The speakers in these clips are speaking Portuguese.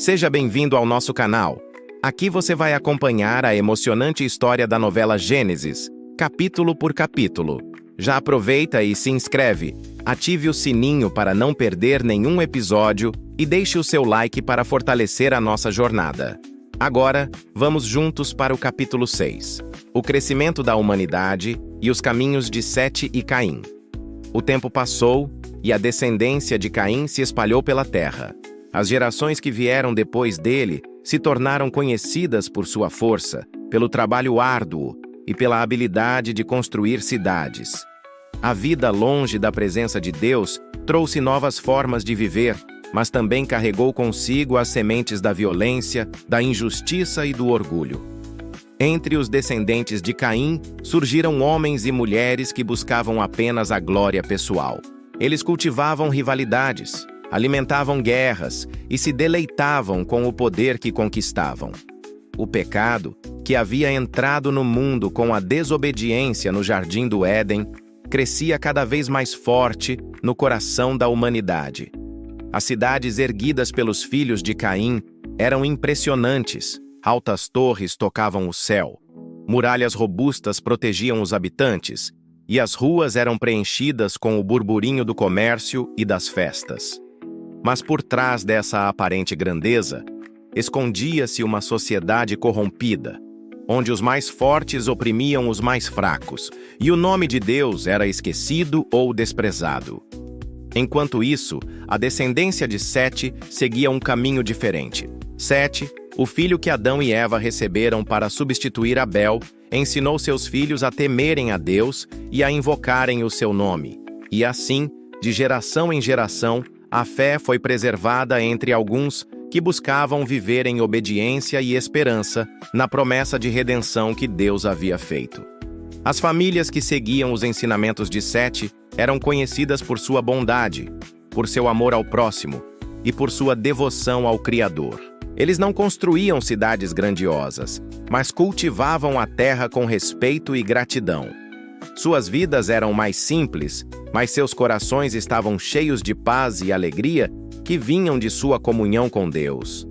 Seja bem-vindo ao nosso canal. Aqui você vai acompanhar a emocionante história da novela Gênesis, capítulo por capítulo. Já aproveita e se inscreve, ative o sininho para não perder nenhum episódio e deixe o seu like para fortalecer a nossa jornada. Agora, vamos juntos para o capítulo 6, o crescimento da humanidade e os caminhos de Sete e Caim. O tempo passou e a descendência de Caim se espalhou pela terra. As gerações que vieram depois dele se tornaram conhecidas por sua força, pelo trabalho árduo e pela habilidade de construir cidades. A vida longe da presença de Deus trouxe novas formas de viver, mas também carregou consigo as sementes da violência, da injustiça e do orgulho. Entre os descendentes de Caim, surgiram homens e mulheres que buscavam apenas a glória pessoal. Eles cultivavam rivalidades, alimentavam guerras e se deleitavam com o poder que conquistavam. O pecado, que havia entrado no mundo com a desobediência no Jardim do Éden, crescia cada vez mais forte no coração da humanidade. As cidades erguidas pelos filhos de Caim eram impressionantes. Altas torres tocavam o céu. Muralhas robustas protegiam os habitantes, e as ruas eram preenchidas com o burburinho do comércio e das festas. Mas por trás dessa aparente grandeza, escondia-se uma sociedade corrompida, onde os mais fortes oprimiam os mais fracos, e o nome de Deus era esquecido ou desprezado. Enquanto isso, a descendência de Sete seguia um caminho diferente. Sete, o filho que Adão e Eva receberam para substituir Abel, ensinou seus filhos a temerem a Deus e a invocarem o seu nome. E assim, de geração em geração, a fé foi preservada entre alguns que buscavam viver em obediência e esperança na promessa de redenção que Deus havia feito. As famílias que seguiam os ensinamentos de Sete eram conhecidas por sua bondade, por seu amor ao próximo e por sua devoção ao Criador. Eles não construíam cidades grandiosas, mas cultivavam a terra com respeito e gratidão. Suas vidas eram mais simples, mas seus corações estavam cheios de paz e alegria que vinham de sua comunhão com Deus.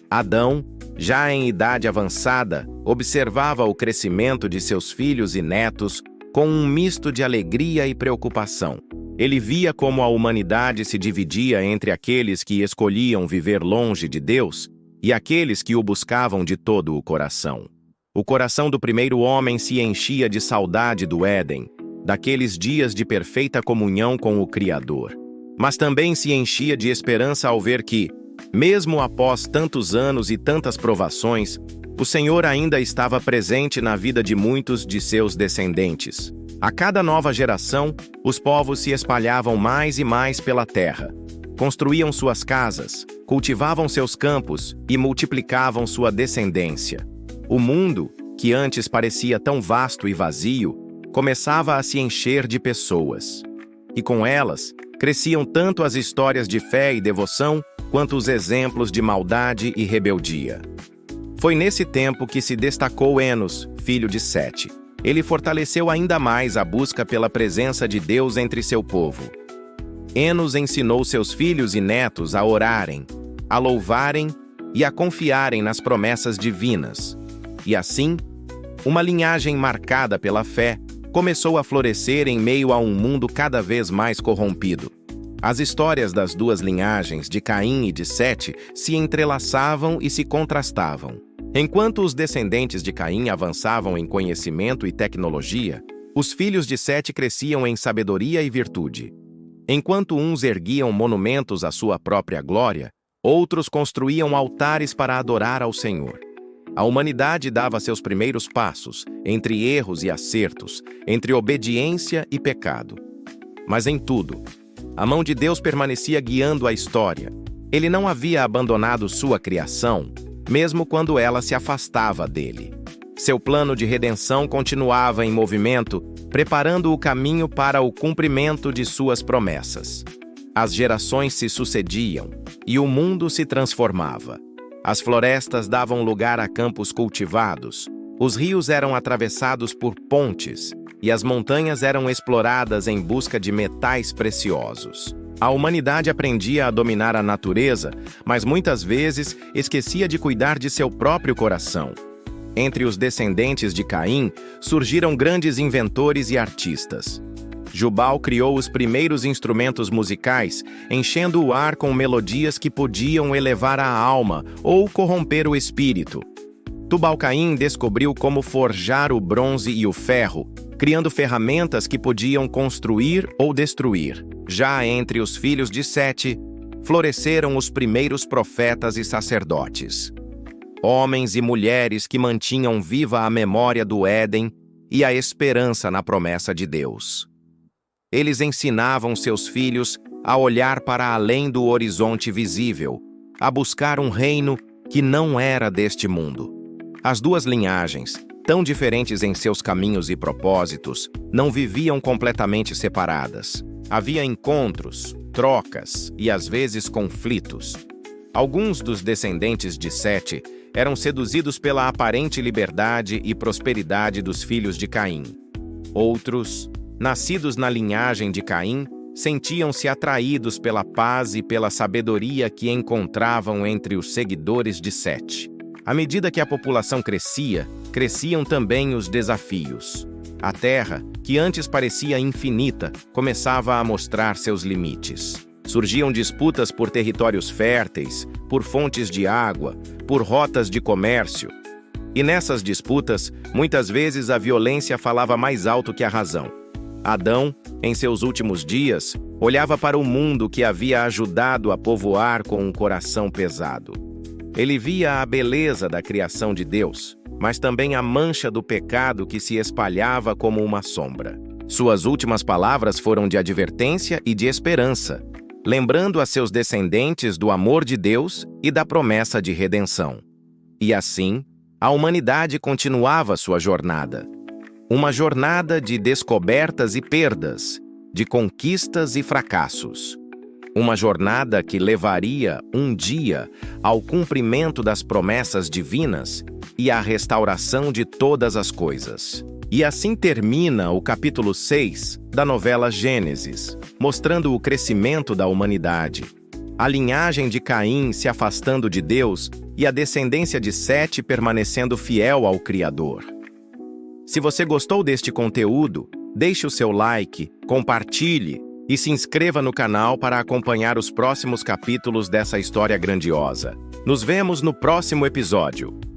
Adão, já em idade avançada, observava o crescimento de seus filhos e netos com um misto de alegria e preocupação. Ele via como a humanidade se dividia entre aqueles que escolhiam viver longe de Deus e aqueles que o buscavam de todo o coração. O coração do primeiro homem se enchia de saudade do Éden, daqueles dias de perfeita comunhão com o Criador. Mas também se enchia de esperança ao ver que, mesmo após tantos anos e tantas provações, o Senhor ainda estava presente na vida de muitos de seus descendentes. A cada nova geração, os povos se espalhavam mais e mais pela terra. Construíam suas casas, cultivavam seus campos e multiplicavam sua descendência. O mundo, que antes parecia tão vasto e vazio, começava a se encher de pessoas. E com elas, cresciam tanto as histórias de fé e devoção, quanto os exemplos de maldade e rebeldia. Foi nesse tempo que se destacou Enos, filho de Sete. Ele fortaleceu ainda mais a busca pela presença de Deus entre seu povo. Enos ensinou seus filhos e netos a orarem, a louvarem e a confiarem nas promessas divinas. E assim, uma linhagem marcada pela fé começou a florescer em meio a um mundo cada vez mais corrompido. As histórias das duas linhagens, de Caim e de Sete, se entrelaçavam e se contrastavam. Enquanto os descendentes de Caim avançavam em conhecimento e tecnologia, os filhos de Sete cresciam em sabedoria e virtude. Enquanto uns erguiam monumentos à sua própria glória, outros construíam altares para adorar ao Senhor. A humanidade dava seus primeiros passos, entre erros e acertos, entre obediência e pecado. Mas em tudo, a mão de Deus permanecia guiando a história. Ele não havia abandonado sua criação, mesmo quando ela se afastava dele. Seu plano de redenção continuava em movimento, preparando o caminho para o cumprimento de suas promessas. As gerações se sucediam e o mundo se transformava. As florestas davam lugar a campos cultivados, os rios eram atravessados por pontes e as montanhas eram exploradas em busca de metais preciosos. A humanidade aprendia a dominar a natureza, mas muitas vezes esquecia de cuidar de seu próprio coração. Entre os descendentes de Caim, surgiram grandes inventores e artistas. Jubal criou os primeiros instrumentos musicais, enchendo o ar com melodias que podiam elevar a alma ou corromper o espírito. Tubal-Caim descobriu como forjar o bronze e o ferro, criando ferramentas que podiam construir ou destruir. Já entre os filhos de Sete, floresceram os primeiros profetas e sacerdotes. Homens e mulheres que mantinham viva a memória do Éden e a esperança na promessa de Deus. Eles ensinavam seus filhos a olhar para além do horizonte visível, a buscar um reino que não era deste mundo. As duas linhagens, tão diferentes em seus caminhos e propósitos, não viviam completamente separadas. Havia encontros, trocas e às vezes conflitos. Alguns dos descendentes de Sete eram seduzidos pela aparente liberdade e prosperidade dos filhos de Caim. Outros, nascidos na linhagem de Caim, sentiam-se atraídos pela paz e pela sabedoria que encontravam entre os seguidores de Sete. À medida que a população crescia, cresciam também os desafios. A terra, que antes parecia infinita, começava a mostrar seus limites. Surgiam disputas por territórios férteis, por fontes de água, por rotas de comércio. E nessas disputas, muitas vezes a violência falava mais alto que a razão. Adão, em seus últimos dias, olhava para o mundo que havia ajudado a povoar com um coração pesado. Ele via a beleza da criação de Deus, mas também a mancha do pecado que se espalhava como uma sombra. Suas últimas palavras foram de advertência e de esperança, lembrando a seus descendentes do amor de Deus e da promessa de redenção. E assim, a humanidade continuava sua jornada. Uma jornada de descobertas e perdas, de conquistas e fracassos. Uma jornada que levaria, um dia, ao cumprimento das promessas divinas e à restauração de todas as coisas. E assim termina o capítulo 6 da novela Gênesis, mostrando o crescimento da humanidade, a linhagem de Caim se afastando de Deus e a descendência de Sete permanecendo fiel ao Criador. Se você gostou deste conteúdo, deixe o seu like, compartilhe e se inscreva no canal para acompanhar os próximos capítulos dessa história grandiosa. Nos vemos no próximo episódio.